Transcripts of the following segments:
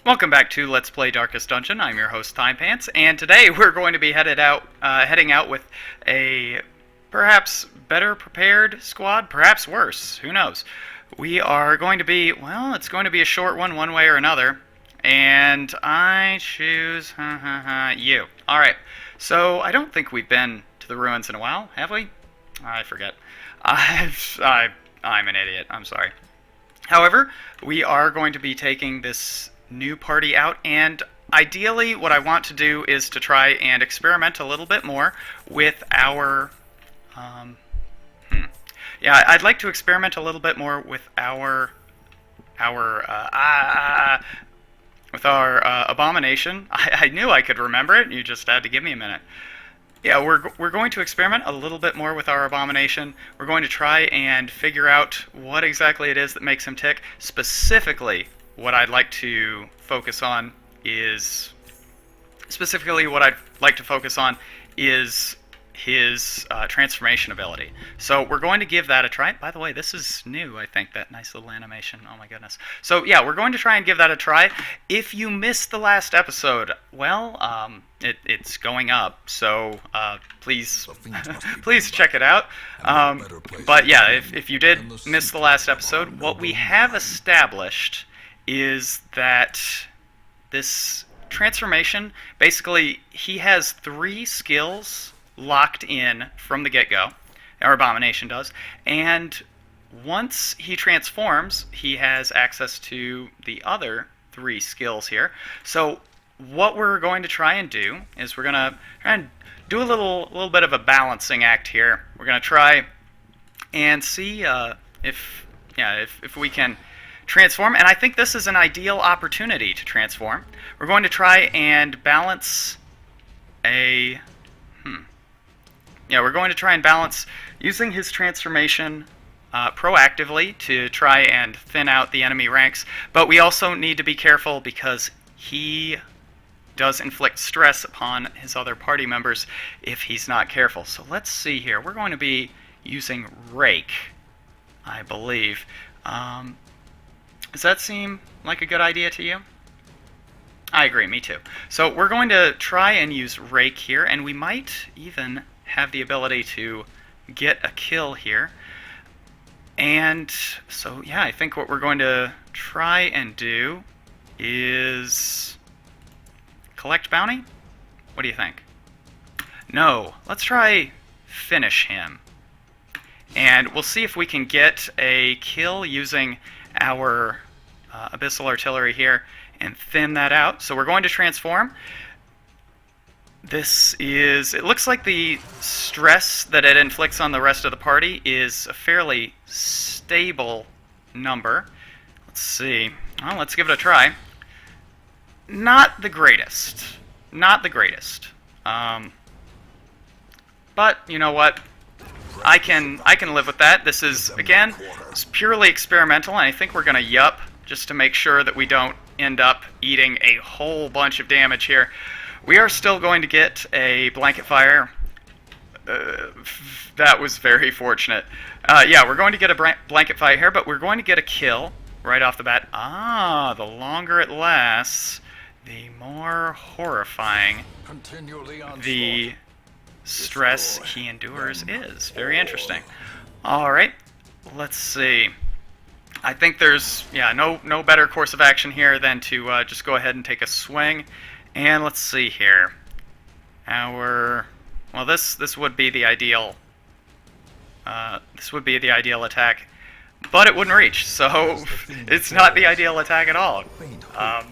Welcome back to Let's Play Darkest Dungeon. I'm your host, Timepants, and today we're going to be heading out with a perhaps better prepared squad, perhaps worse. Who knows? We are going to be, well, it's going to be a short one way or another, and I choose you. All right. So I don't think we've been to the ruins in a while, have we? I forget. I'm an idiot. I'm sorry. However, we are going to be taking this new party out, and ideally what I want to do is to try and experiment a little bit more with our I'd like to experiment a little bit more with our Abomination. I knew I could remember it, you just had to give me a minute. Yeah, we're going to experiment a little bit more with our Abomination. We're going to try and figure out what exactly it is that makes him tick. Specifically, what I'd like to focus on is his transformation ability. So we're going to give that a try. By the way, this is new, I think, that nice little animation. Oh my goodness. So yeah, we're going to try and give that a try. If you missed the last episode, well, it's going up, so please please check it out. But yeah, if you did miss the last episode, what we have established is that this transformation, basically, he has 3 skills locked in from the get-go, our Abomination does, and once he transforms, he has access to the other 3 skills here. So what we're going to try and do is we're going to do a little bit of a balancing act here. We're going to try and see if we can transform, and I think this is an ideal opportunity to transform. We're going to try and balance we're going to try and balance using his transformation proactively to try and thin out the enemy ranks, but we also need to be careful because he does inflict stress upon his other party members if he's not careful. So let's see here. We're going to be using Rake, I believe. Does that seem like a good idea to you? I agree, me too. So we're going to try and use Rake here, and we might even have the ability to get a kill here. And so, yeah, I think what we're going to try and do is collect bounty? What do you think? No, let's try finish him. And we'll see if we can get a kill using our Abyssal Artillery here and thin that out. So we're going to transform. It looks like the stress that it inflicts on the rest of the party is a fairly stable number. Let's see. Well, let's give it a try. Not the greatest. Not the greatest. But you know what? I can live with that. This is, again, it's purely experimental, and I think we're going to yup just to make sure that we don't end up eating a whole bunch of damage here. We are still going to get a blanket fire. That was very fortunate. Yeah, we're going to get a blanket fire here, but we're going to get a kill right off the bat. The longer it lasts, the more horrifying the stress he endures is. Very interesting. Alright, let's see. I think there's no better course of action here than to just go ahead and take a swing. And let's see here. This would be the ideal attack, but it wouldn't reach, so it's not the ideal attack at all. I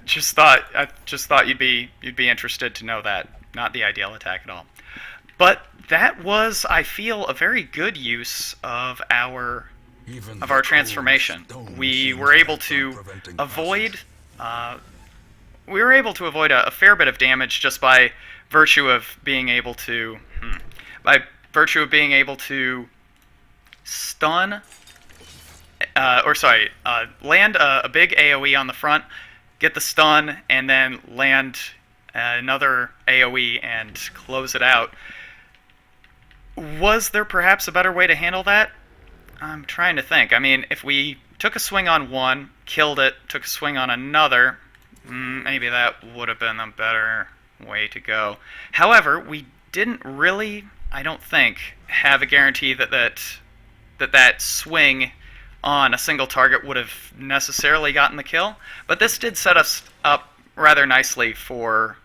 just thought you'd be interested to know that. Not the ideal attack at all. But that was, I feel, a very good use of our transformation. We were able to avoid a fair bit of damage just by virtue of being able to stun land a big AoE on the front, get the stun, and then land another AoE and close it out. Was there perhaps a better way to handle that? I'm trying to think. I mean, if we took a swing on one, killed it, took a swing on another. Maybe that would have been a better way to go. However, we didn't really, I don't think, have a guarantee that swing on a single target would have necessarily gotten the kill. But this did set us up rather nicely for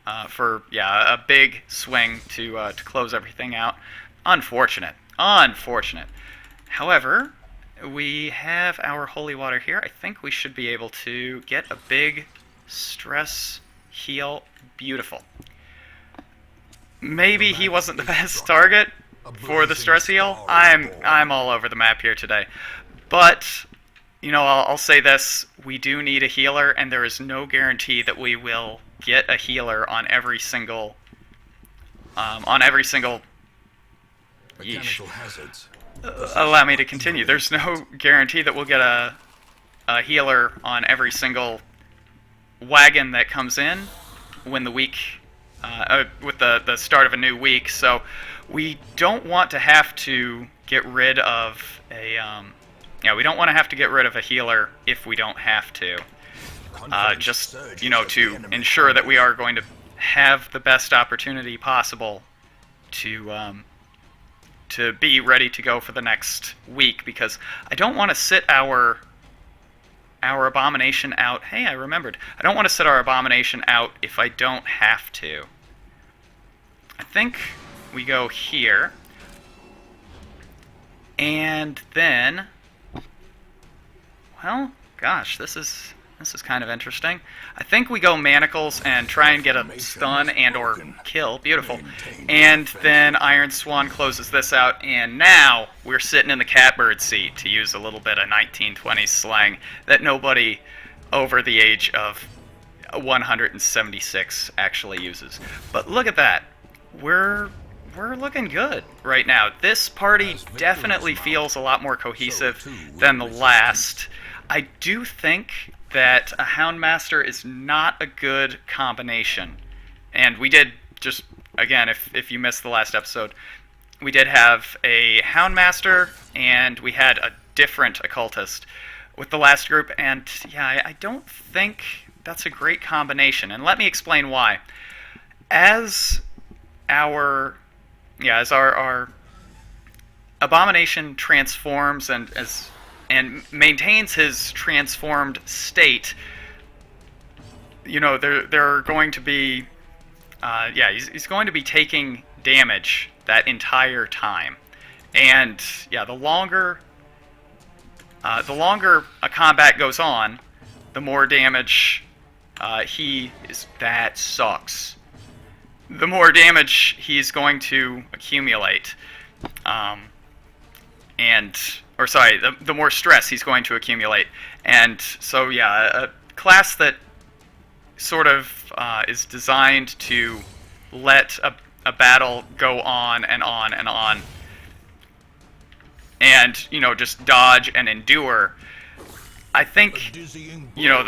a big swing to close everything out. Unfortunate. However, we have our holy water here. I think we should be able to get a big stress heal. Beautiful. Maybe he wasn't the best target for the stress heal. I'm all over the map here today. But, you know, I'll say this. We do need a healer, and there is no guarantee that we will get a healer on every single... Mechanical hazards. Allow me to continue. There's no guarantee that we'll get a healer on every single wagon that comes in when the week, with the start of a new week. So we don't want to have to get rid of we don't want to have to get rid of a healer if we don't have to. Just, you know, to ensure that we are going to have the best opportunity possible to be ready to go for the next week, because I don't want to sit our Abomination out. Hey, I remembered. I don't want to sit our Abomination out if I don't have to. I think we go here. And then... Well, gosh, this is kind of interesting. I think we go Manacles and try and get a stun and or kill. Beautiful. And then Iron Swan closes this out, and now we're sitting in the catbird seat, to use a little bit of 1920s slang that nobody over the age of 176 actually uses. But look at that. We're looking good right now. This party definitely feels a lot more cohesive than the last. I do think that a Houndmaster is not a good combination. And we did, just, again, if you missed the last episode, we did have a Houndmaster, and we had a different Occultist with the last group, and yeah, I don't think that's a great combination. And let me explain why. As our Abomination transforms and maintains his transformed state, you know, there are going to be, he's going to be taking damage that entire time, and yeah, the longer a combat goes on, the more damage he is. That sucks. The more damage he's going to accumulate, the more stress he's going to accumulate. And so, yeah, a class that sort of is designed to let a battle go on and on and on, and, you know, just dodge and endure. I think, you know,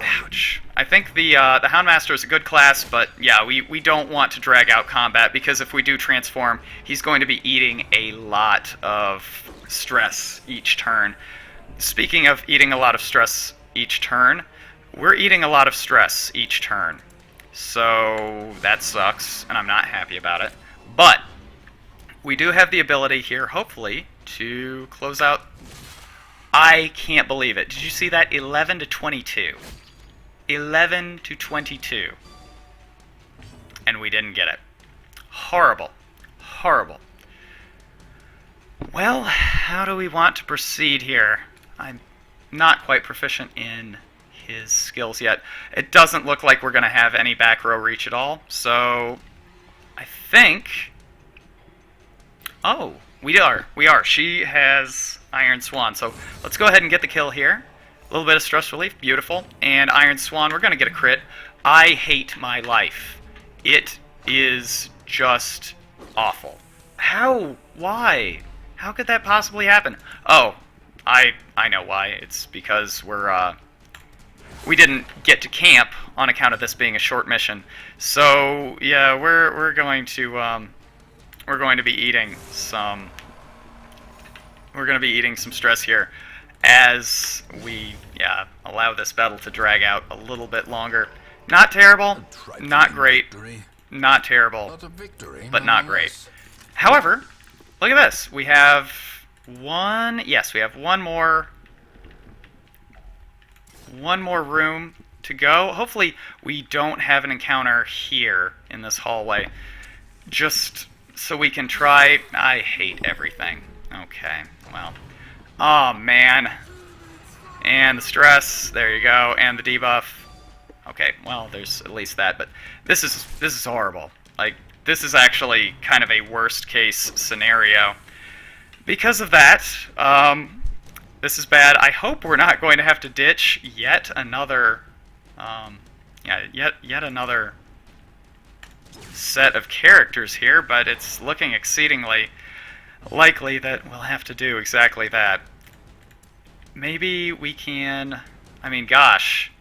ouch. I think the Houndmaster is a good class, but yeah, we don't want to drag out combat, because if we do transform, he's going to be eating a lot of stress each turn. Speaking of eating a lot of stress each turn, we're eating a lot of stress each turn. So that sucks, and I'm not happy about it. But we do have the ability here, hopefully, to close out. I can't believe it. Did you see that? 11 to 22. 11 to 22. And we didn't get it. Horrible. Horrible. Well, how do we want to proceed here? I'm not quite proficient in his skills yet. It doesn't look like we're going to have any back row reach at all. So, I think... Oh, we are. She has Iron Swan. So let's go ahead and get the kill here. A little bit of stress relief. Beautiful. And Iron Swan, we're going to get a crit. I hate my life. It is just awful. How? Why? How could that possibly happen? Oh, I know why. It's because we didn't get to camp on account of this being a short mission. So yeah, we're going to be eating some. We're going to be eating some stress here. as we, allow this battle to drag out a little bit longer. Not terrible, not great, not terrible, but not great. However, look at this. We have we have one more room to go. Hopefully we don't have an encounter here in this hallway. Just so we can try... I hate everything. Okay, well. Oh, man. And the stress. There you go. And the debuff. Okay, well, there's at least that. But this is horrible. Like, this is actually kind of a worst-case scenario. Because of that, this is bad. I hope we're not going to have to ditch yet another... yet another set of characters here, but it's looking exceedingly likely that we'll have to do exactly that. Maybe we can... I mean, gosh.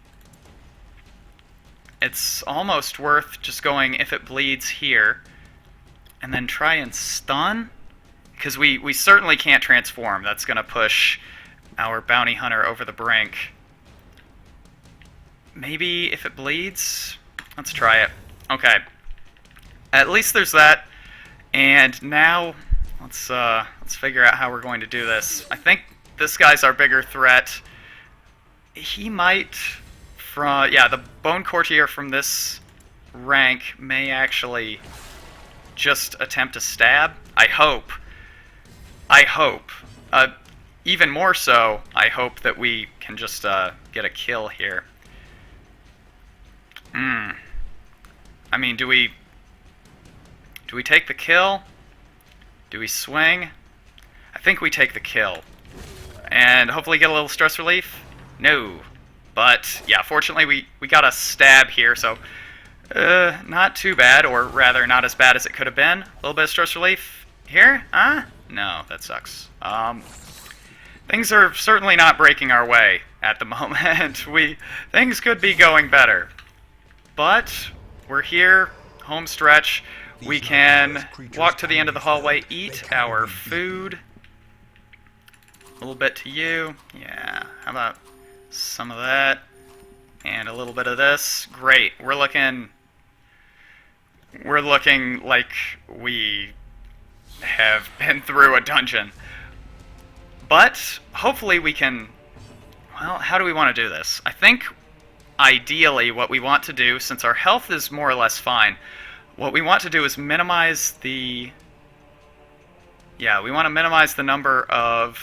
It's almost worth just going if it bleeds here, and then try and stun, because we certainly can't transform. That's going to push our bounty hunter over the brink. Maybe if it bleeds, let's try it. Okay. At least there's that. And now let's figure out how we're going to do this. I think this guy's our bigger threat. He might the Bone Courtier from this rank may actually just attempt to stab. I hope. Even more so, I hope that we can just get a kill here. I mean, do we take the kill? Do we swing? I think we take the kill. And hopefully get a little stress relief? No. But, yeah, fortunately we got a stab here, so not too bad, or rather not as bad as it could have been. A little bit of stress relief here? No, that sucks. Things are certainly not breaking our way at the moment. Things could be going better. But we're here, home stretch. We can walk to the end of the hallway, eat our food. A little bit to you. Yeah, how about some of that? And a little bit of this. Great. We're looking like we have been through a dungeon. But hopefully we can... Well, how do we want to do this? I think ideally what we want to do, since our health is more or less fine, what we want to do is minimize the... Yeah, we want to minimize the number of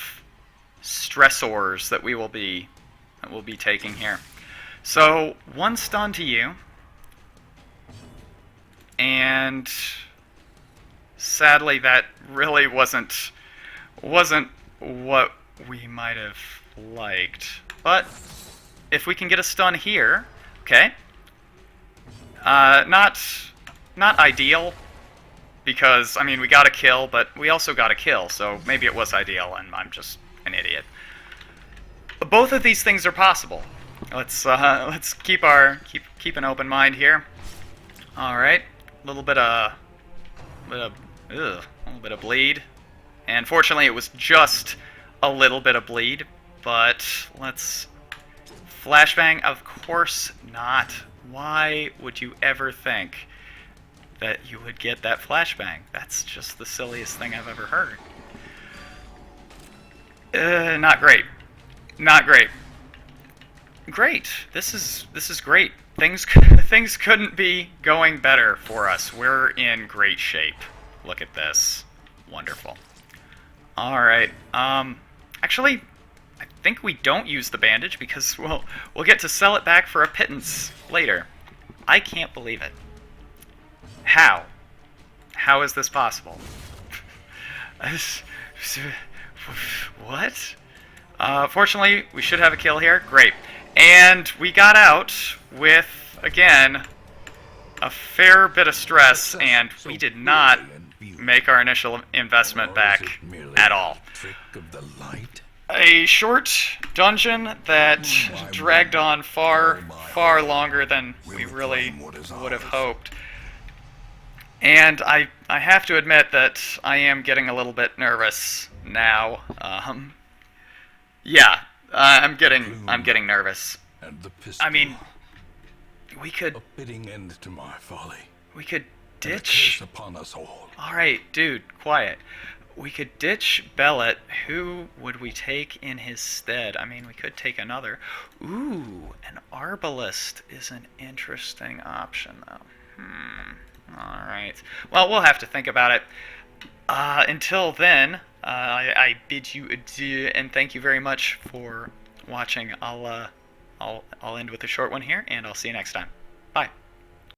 stressors that we'll be taking here. So, one stun to you. And sadly that really wasn't what we might have liked. But if we can get a stun here, okay. Not ideal, because, I mean, we got a kill, but we also got a kill, so maybe it was ideal, and I'm just an idiot. Both of these things are possible. Let's keep an open mind here. All right, a little bit of bleed, and fortunately it was just a little bit of bleed. But let's flashbang. Of course not. Why would you ever think that you would get that flashbang? That's just the silliest thing I've ever heard. Not great. Not great. Great. This is great. Things couldn't be going better for us. We're in great shape. Look at this. Wonderful. All right. Actually, I think we don't use the bandage because we'll get to sell it back for a pittance later. I can't believe it. How? How is this possible? What? Fortunately, we should have a kill here. Great. And we got out with, again, a fair bit of stress, and we did not make our initial investment back at all. A short dungeon that dragged on far longer than we really would have hoped. And I have to admit that I am getting a little bit nervous now. Yeah, I'm getting nervous. And the pistol. I mean, we could A fitting end to my folly. we could And a ditch. curse upon us all. All right, dude, quiet. We could ditch Bellet. Who would we take in his stead? I mean, we could take another. Ooh, an Arbalist is an interesting option, though. All right. Well, we'll have to think about it. Until then, I bid you adieu, and thank you very much for watching. I'll end with a short one here, and I'll see you next time. Bye.